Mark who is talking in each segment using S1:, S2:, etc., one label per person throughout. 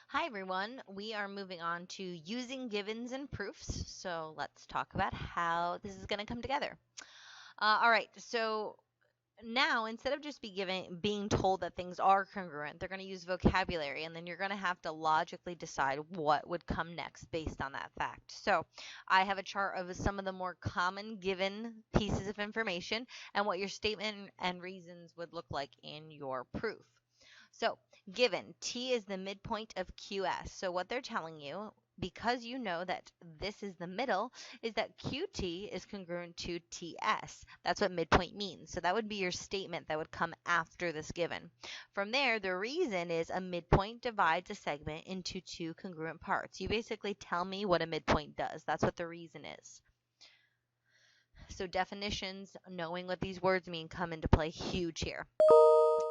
S1: Hi everyone, we are moving on to using givens and proofs. So let's talk about how this is going to come together. All right, so now instead of just being told that things are congruent, they're going to use vocabulary, and then you're going to have to logically decide what would come next based on that fact. So I have a chart of some of the more common given pieces of information and what your statement and reasons would look like in your proof. So, given T is the midpoint of QS. So, what they're telling you, because you know that this is the middle, is that QT is congruent to TS. That's what midpoint means. So, that would be your statement that would come after this given. From there, the reason is a midpoint divides a segment into two congruent parts. You basically tell me what a midpoint does. That's what the reason is. So, definitions, knowing what these words mean, come into play huge here.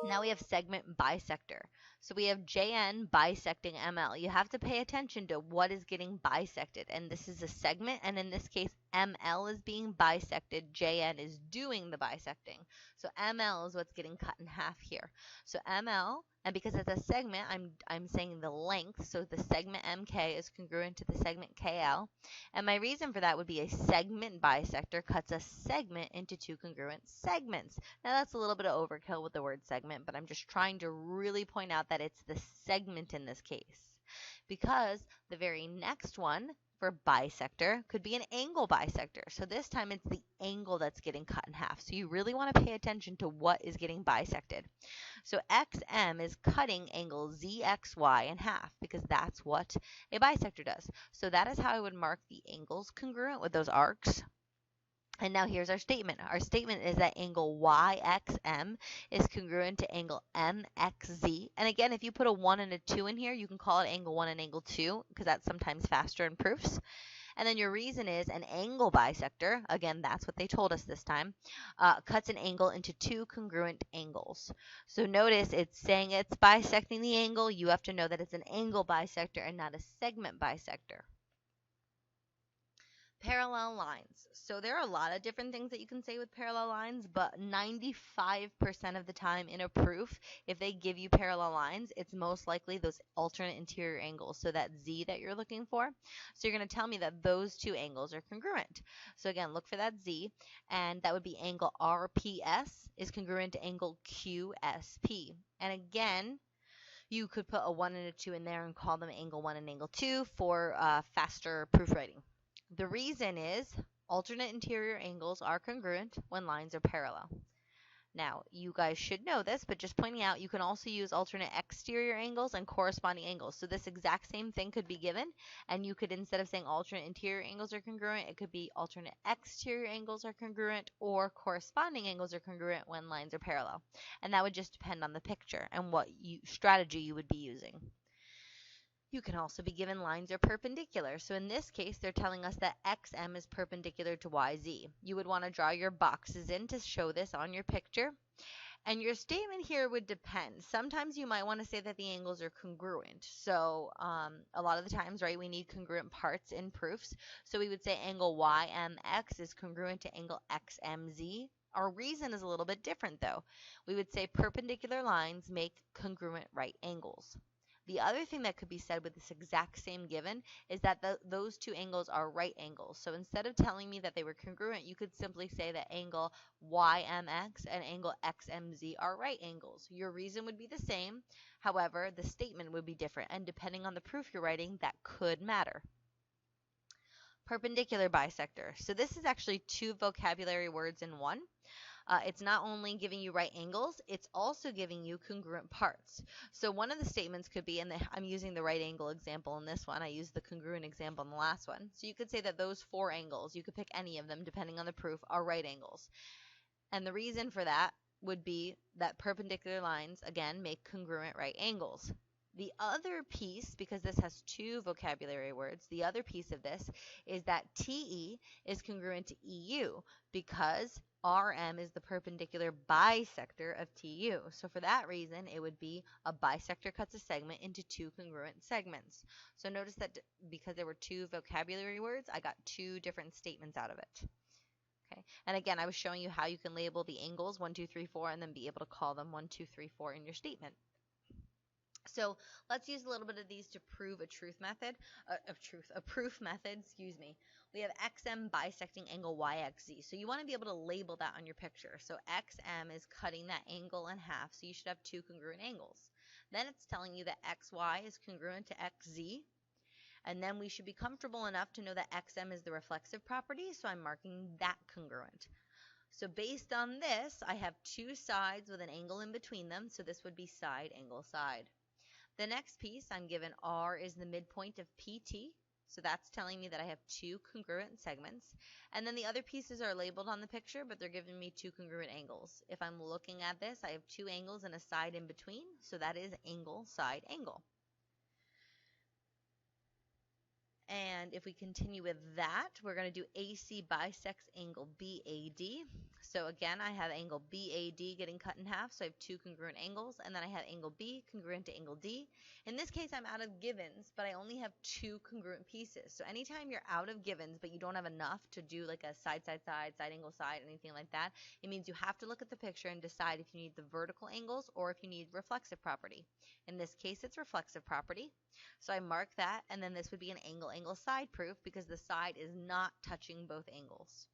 S1: Now we have segment bisector. So we have JN bisecting ML. You have to pay attention to what is getting bisected. And this is a segment, and in this case, ML is being bisected. JN is doing the bisecting. So ML is what's getting cut in half here. So ML, and because it's a segment, I'm saying the length. So the segment MK is congruent to the segment KL. And my reason for that would be a segment bisector cuts a segment into two congruent segments. Now that's a little bit of overkill with the word segment, but I'm just trying to really point out that it's the segment in this case. Because the very next one for bisector could be an angle bisector. So this time it's the angle that's getting cut in half. So you really want to pay attention to what is getting bisected. So XM is cutting angle ZXY in half because that's what a bisector does. So that is how I would mark the angles congruent with those arcs. And now here's our statement. Our statement is that angle YXM is congruent to angle MXZ. And again, if you put a 1 and a 2 in here, you can call it angle 1 and angle 2 because that's sometimes faster in proofs. And then your reason is an angle bisector, again, that's what they told us this time, cuts an angle into two congruent angles. So notice it's saying it's bisecting the angle. You have to know that it's an angle bisector and not a segment bisector. Parallel lines. So there are a lot of different things that you can say with parallel lines, but 95% of the time in a proof, if they give you parallel lines, it's most likely those alternate interior angles. So that Z that you're looking for. So you're going to tell me that those two angles are congruent. So again, look for that Z, and that would be angle RPS is congruent to angle QSP. And again, you could put a 1 and a 2 in there and call them angle 1 and angle 2 for faster proofwriting. The reason is alternate interior angles are congruent when lines are parallel. Now, you guys should know this, but just pointing out, you can also use alternate exterior angles and corresponding angles. So this exact same thing could be given, and you could, instead of saying alternate interior angles are congruent, it could be alternate exterior angles are congruent or corresponding angles are congruent when lines are parallel. And that would just depend on the picture and what strategy you would be using. You can also be given lines are perpendicular. So in this case, they're telling us that XM is perpendicular to YZ. You would want to draw your boxes in to show this on your picture. And your statement here would depend. Sometimes you might want to say that the angles are congruent. So a lot of the times, right, we need congruent parts in proofs. So we would say angle YMX is congruent to angle XMZ. Our reason is a little bit different though. We would say perpendicular lines make congruent right angles. The other thing that could be said with this exact same given is that those two angles are right angles. So instead of telling me that they were congruent, you could simply say that angle YMX and angle XMZ are right angles. Your reason would be the same. However, the statement would be different. And depending on the proof you're writing, that could matter. Perpendicular bisector. So this is actually two vocabulary words in one. It's not only giving you right angles, it's also giving you congruent parts. So one of the statements could be, and I'm using the right angle example in this one, I used the congruent example in the last one. So you could say that those four angles, you could pick any of them depending on the proof, are right angles. And the reason for that would be that perpendicular lines, again, make congruent right angles. The other piece, because this has two vocabulary words, the other piece of this is that TE is congruent to EU because RM is the perpendicular bisector of TU. So for that reason, it would be a bisector cuts a segment into two congruent segments. So notice that because there were two vocabulary words, I got two different statements out of it. Okay. And again, I was showing you how you can label the angles 1, 2, 3, 4 and then be able to call them 1, 2, 3, 4 in your statement. So let's use a little bit of these to prove a truth method, a proof method, excuse me. We have XM bisecting angle YXZ. So you want to be able to label that on your picture. So XM is cutting that angle in half, so you should have two congruent angles. Then it's telling you that XY is congruent to XZ, and then we should be comfortable enough to know that XM is the reflexive property, so I'm marking that congruent. So based on this, I have two sides with an angle in between them, so this would be side, angle, side. The next piece, I'm given R is the midpoint of PT, so that's telling me that I have two congruent segments. And then the other pieces are labeled on the picture, but they're giving me two congruent angles. If I'm looking at this, I have two angles and a side in between, so that is angle, side, angle. And if we continue with that, we're going to do AC bisects angle BAD. So again, I have angle BAD getting cut in half, so I have two congruent angles, and then I have angle B congruent to angle D. In this case, I'm out of givens, but I only have two congruent pieces. So anytime you're out of givens, but you don't have enough to do like a side, side, side, side angle, side, anything like that, it means you have to look at the picture and decide if you need the vertical angles or if you need reflexive property. In this case, it's reflexive property. So I mark that, and then this would be an angle, angle, side proof because the side is not touching both angles.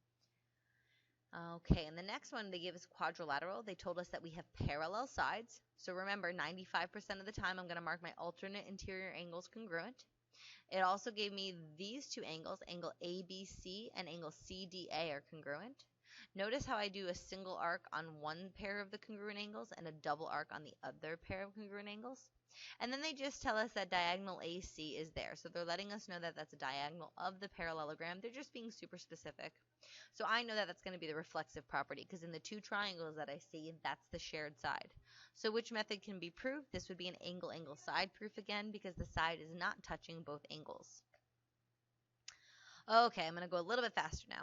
S1: Okay, and the next one they gave us quadrilateral. They told us that we have parallel sides. So remember, 95% of the time I'm going to mark my alternate interior angles congruent. It also gave me these two angles, angle ABC and angle CDA are congruent. Notice how I do a single arc on one pair of the congruent angles and a double arc on the other pair of congruent angles. And then they just tell us that diagonal AC is there. So they're letting us know that that's a diagonal of the parallelogram. They're just being super specific. So I know that that's going to be the reflexive property because in the two triangles that I see, that's the shared side. So which method can be proved? This would be an angle, angle, side proof again because the side is not touching both angles. Okay, I'm going to go a little bit faster now.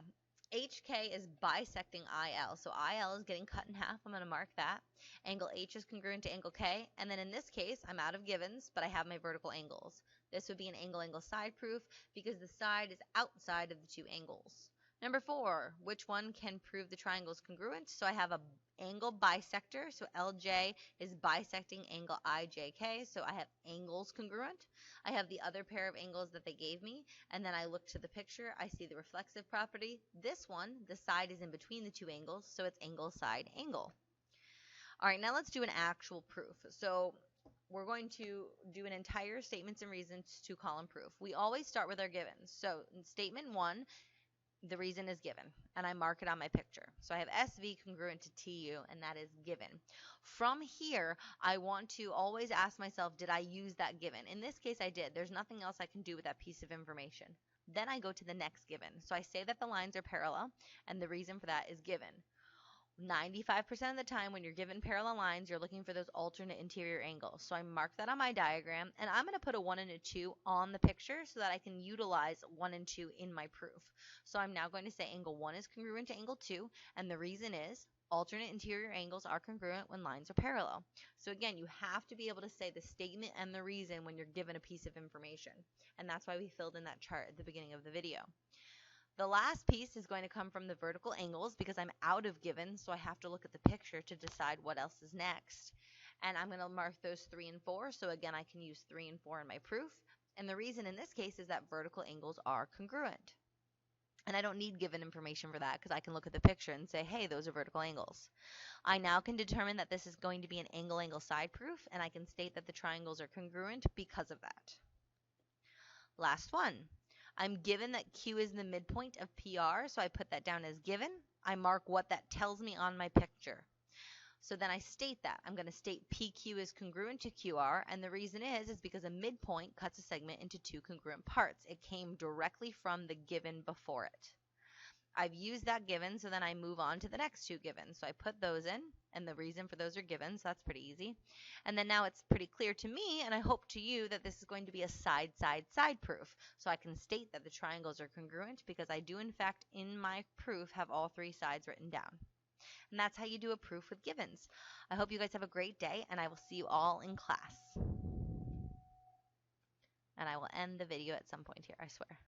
S1: HK is bisecting IL. So IL is getting cut in half. I'm going to mark that. Angle H is congruent to angle K. And then in this case, I'm out of givens, but I have my vertical angles. This would be an angle, angle, side proof because the side is outside of the two angles. Number 4, which one can prove the triangle is congruent? So I have a angle bisector. So LJ is bisecting angle IJK. So I have angles congruent. I have the other pair of angles that they gave me. And then I look to the picture. I see the reflexive property. This one, the side is in between the two angles. So it's angle, side, angle. All right, now let's do an actual proof. So we're going to do an entire statements and reasons 2-column proof. We always start with our givens. So in statement 1, the reason is given, and I mark it on my picture. So I have SV congruent to TU, and that is given. From here, I want to always ask myself, did I use that given? In this case, I did. There's nothing else I can do with that piece of information. Then I go to the next given. So I say that the lines are parallel, and the reason for that is given. 95% of the time when you're given parallel lines, you're looking for those alternate interior angles. So I mark that on my diagram, and I'm going to put a 1 and a 2 on the picture so that I can utilize 1 and 2 in my proof. So I'm now going to say angle 1 is congruent to angle 2, and the reason is alternate interior angles are congruent when lines are parallel. So again, you have to be able to say the statement and the reason when you're given a piece of information, and that's why we filled in that chart at the beginning of the video. The last piece is going to come from the vertical angles because I'm out of givens, so I have to look at the picture to decide what else is next. And I'm going to mark those 3 and 4, so again I can use 3 and 4 in my proof. And the reason in this case is that vertical angles are congruent. And I don't need given information for that because I can look at the picture and say, hey, those are vertical angles. I now can determine that this is going to be an angle, angle, side proof, and I can state that the triangles are congruent because of that. Last one. I'm given that Q is the midpoint of PR, so I put that down as given. I mark what that tells me on my picture. So then I state that. I'm going to state PQ is congruent to QR, and the reason is because a midpoint cuts a segment into two congruent parts. It came directly from the given before it. I've used that given, so then I move on to the next two givens. So I put those in, and the reason for those are given, so that's pretty easy. And then now it's pretty clear to me, and I hope to you, that this is going to be a side, side, side proof. So I can state that the triangles are congruent because I do, in fact, in my proof, have all 3 sides written down. And that's how you do a proof with givens. I hope you guys have a great day, and I will see you all in class. And I will end the video at some point here, I swear.